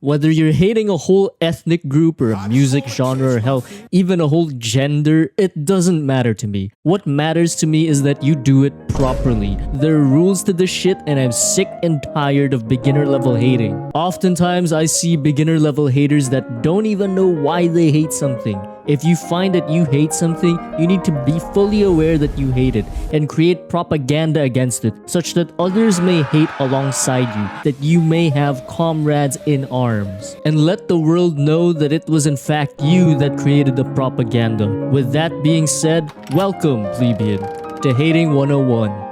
Whether you're hating a whole ethnic group or a music genre or hell, even a whole gender, it doesn't matter to me. What matters to me is that you do it properly. There are rules to this shit and I'm sick and tired of beginner level hating. Oftentimes I see beginner level haters that don't even know why they hate something. If you find that you hate something, you need to be fully aware that you hate it and create propaganda against it such that others may hate alongside you, that you may have comrades in arms. And let the world know that it was in fact you that created the propaganda. With that being said, welcome, plebeian, to Hating 101.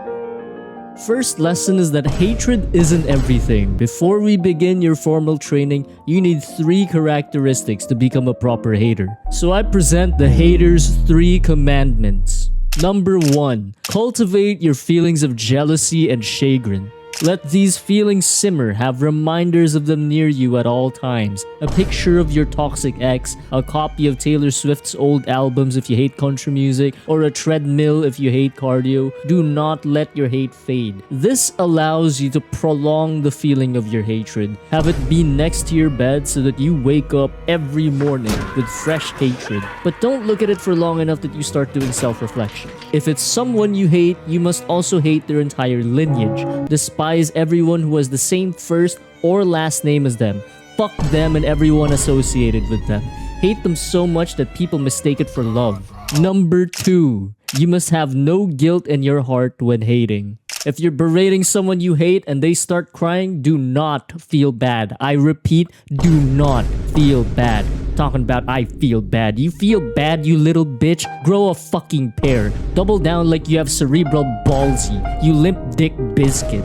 First lesson is that hatred isn't everything. Before we begin your formal training, you need 3 characteristics to become a proper hater. So I present the hater's 3 commandments. Number 1. Cultivate your feelings of jealousy and chagrin. Let these feelings simmer, have reminders of them near you at all times. A picture of your toxic ex, a copy of Taylor Swift's old albums if you hate country music, or a treadmill if you hate cardio. Do not let your hate fade. This allows you to prolong the feeling of your hatred. Have it be next to your bed so that you wake up every morning with fresh hatred. But don't look at it for long enough that you start doing self-reflection. If it's someone you hate, you must also hate their entire lineage. Despite everyone who has the same first or last name as them. Fuck them and everyone associated with them. Hate them so much that people mistake it for love. Number 2. You must have no guilt in your heart when hating. If you're berating someone you hate and they start crying, do not feel bad. I repeat, do not feel bad. Talking about I feel bad. You feel bad, you little bitch? Grow a fucking pair. Double down like you have cerebral palsy. You limp dick biscuit.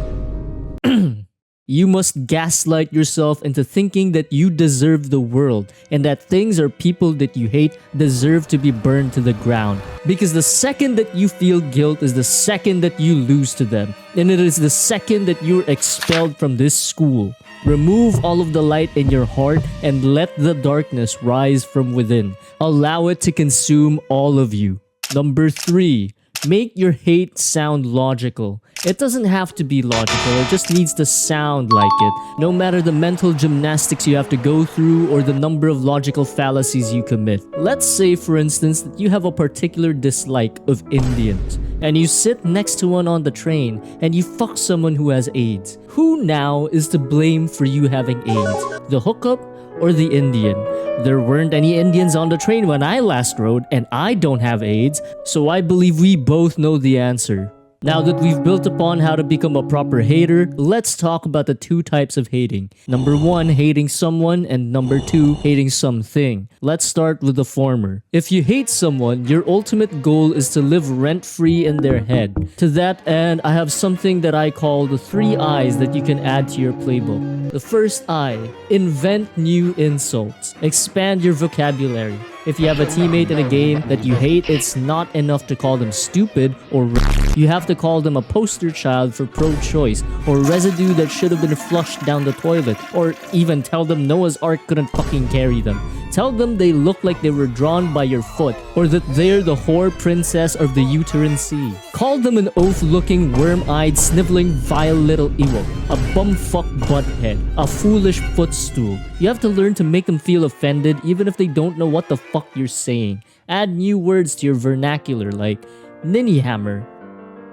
You must gaslight yourself into thinking that you deserve the world and that things or people that you hate deserve to be burned to the ground. Because the second that you feel guilt is the second that you lose to them. And it is the second that you're expelled from this school. Remove all of the light in your heart and let the darkness rise from within. Allow it to consume all of you. Number 3. Make your hate sound logical. It doesn't have to be logical, it just needs to sound like it. No matter the mental gymnastics you have to go through or the number of logical fallacies you commit. Let's say, for instance, that you have a particular dislike of Indians, and you sit next to one on the train, and you fuck someone who has AIDS. Who now is to blame for you having AIDS? The hookup or the Indian? There weren't any Indians on the train when I last rode, and I don't have AIDS, so I believe we both know the answer. Now that we've built upon how to become a proper hater, let's talk about the 2 types of hating. Number 1, hating someone, and number 2, hating something. Let's start with the former. If you hate someone, your ultimate goal is to live rent-free in their head. To that end, I have something that I call the 3 I's that you can add to your playbook. The first I, invent new insults. Expand your vocabulary. If you have a teammate in a game that you hate, it's not enough to call them stupid or you have to call them a poster child for pro-choice, or residue that should have been flushed down the toilet, or even tell them Noah's Ark couldn't fucking carry them. Tell them they look like they were drawn by your foot, or that they're the whore princess of the uterine sea. Call them an oaf-looking, worm-eyed, sniveling, vile little Ewok, a bumfuck butthead, a foolish footstool. You have to learn to make them feel offended even if they don't know what the fuck you're saying. Add new words to your vernacular like ninnyhammer,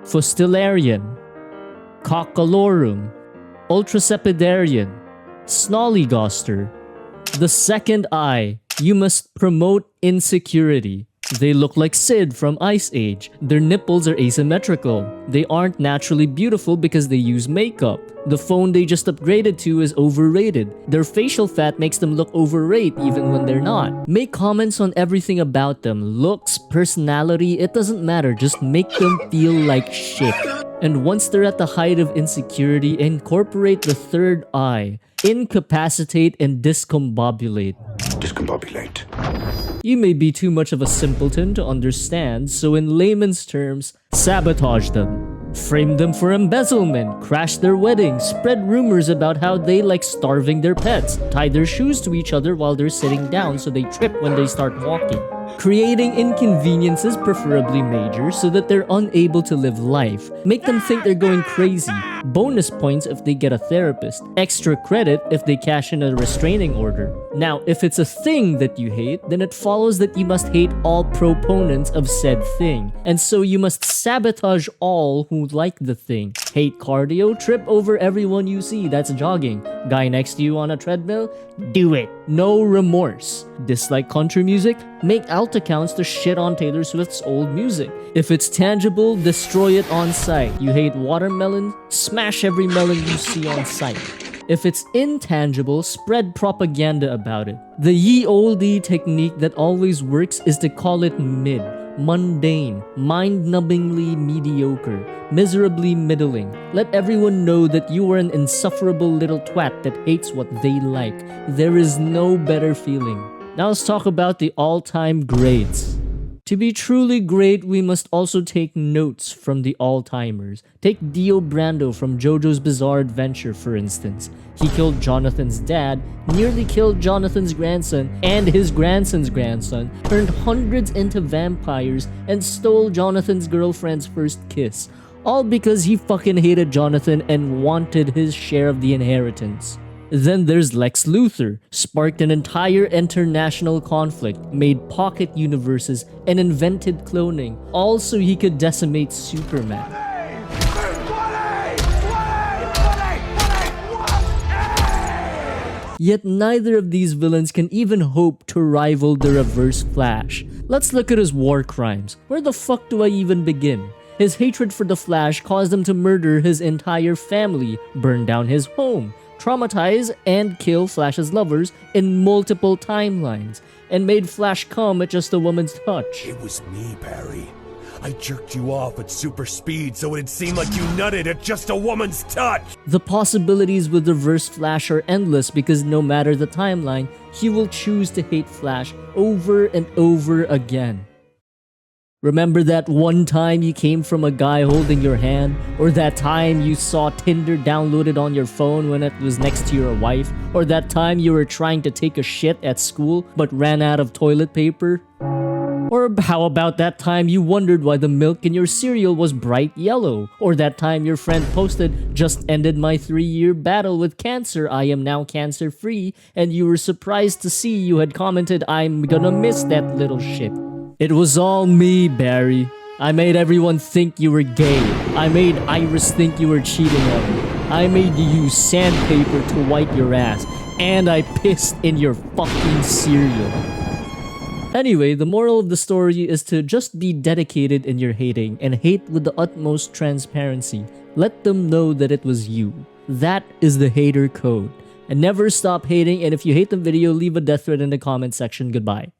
fustularian, cockalorum, ultrasepidarian, snollygoster. The second I, you must promote insecurity. They look like Sid from Ice Age. Their nipples are asymmetrical. They aren't naturally beautiful because they use makeup. The phone they just upgraded to is overrated. Their facial fat makes them look overweight even when they're not. Make comments on everything about them. Looks, personality, it doesn't matter. Just make them feel like shit. And once they're at the height of insecurity, incorporate the third I. Incapacitate and discombobulate. Discombobulate. You may be too much of a simpleton to understand, so in layman's terms, sabotage them. Frame them for embezzlement, crash their weddings, spread rumors about how they like starving their pets, tie their shoes to each other while they're sitting down so they trip when they start walking. Creating inconveniences, preferably major, so that they're unable to live life. Make them think they're going crazy. bonus points if they get a therapist, extra credit if they cash in a restraining order. Now, if it's a thing that you hate, then it follows that you must hate all proponents of said thing, and so you must sabotage all who like the thing. Hate cardio? Trip over everyone you see, that's jogging. Guy next to you on a treadmill? Do it. No remorse. Dislike country music? Make alt accounts to shit on Taylor Swift's old music. If it's tangible, destroy it on sight. You hate watermelon? Smash every melon you see on sight. If it's intangible, spread propaganda about it. The ye olde technique that always works is to call it mid, mundane, mind-numbingly mediocre, miserably middling. Let everyone know that you are an insufferable little twat that hates what they like. There is no better feeling. Now let's talk about the all-time greats. To be truly great, we must also take notes from the all-timers. Take Dio Brando from JoJo's Bizarre Adventure, for instance. He killed Jonathan's dad, nearly killed Jonathan's grandson and his grandson's grandson, turned hundreds into vampires, and stole Jonathan's girlfriend's first kiss. All because he fucking hated Jonathan and wanted his share of the inheritance. Then there's Lex Luthor, sparked an entire international conflict, made pocket universes, and invented cloning, all so he could decimate Superman. Yet neither of these villains can even hope to rival the Reverse Flash. Let's look at his war crimes. Where the fuck do I even begin? His hatred for the Flash caused him to murder his entire family, burn down his home, traumatize and kill Flash's lovers in multiple timelines, and made Flash come at just a woman's touch. It was me, Barry. I jerked you off at super speed so it'd seem like you nutted at just a woman's touch. The possibilities with Reverse Flash are endless because no matter the timeline, he will choose to hate Flash over and over again. Remember that one time you came from a guy holding your hand? Or that time you saw Tinder downloaded on your phone when it was next to your wife? Or that time you were trying to take a shit at school but ran out of toilet paper? Or how about that time you wondered why the milk in your cereal was bright yellow? Or that time your friend posted, "Just ended my 3-year battle with cancer, I am now cancer-free," and you were surprised to see you had commented, "I'm gonna miss that little shit." It was all me, Barry. I made everyone think you were gay. I made Iris think you were cheating on her. I made you use sandpaper to wipe your ass. And I pissed in your fucking cereal. Anyway, the moral of the story is to just be dedicated in your hating and hate with the utmost transparency. Let them know that it was you. That is the hater code. And never stop hating, and if you hate the video, leave a death threat in the comment section. Goodbye.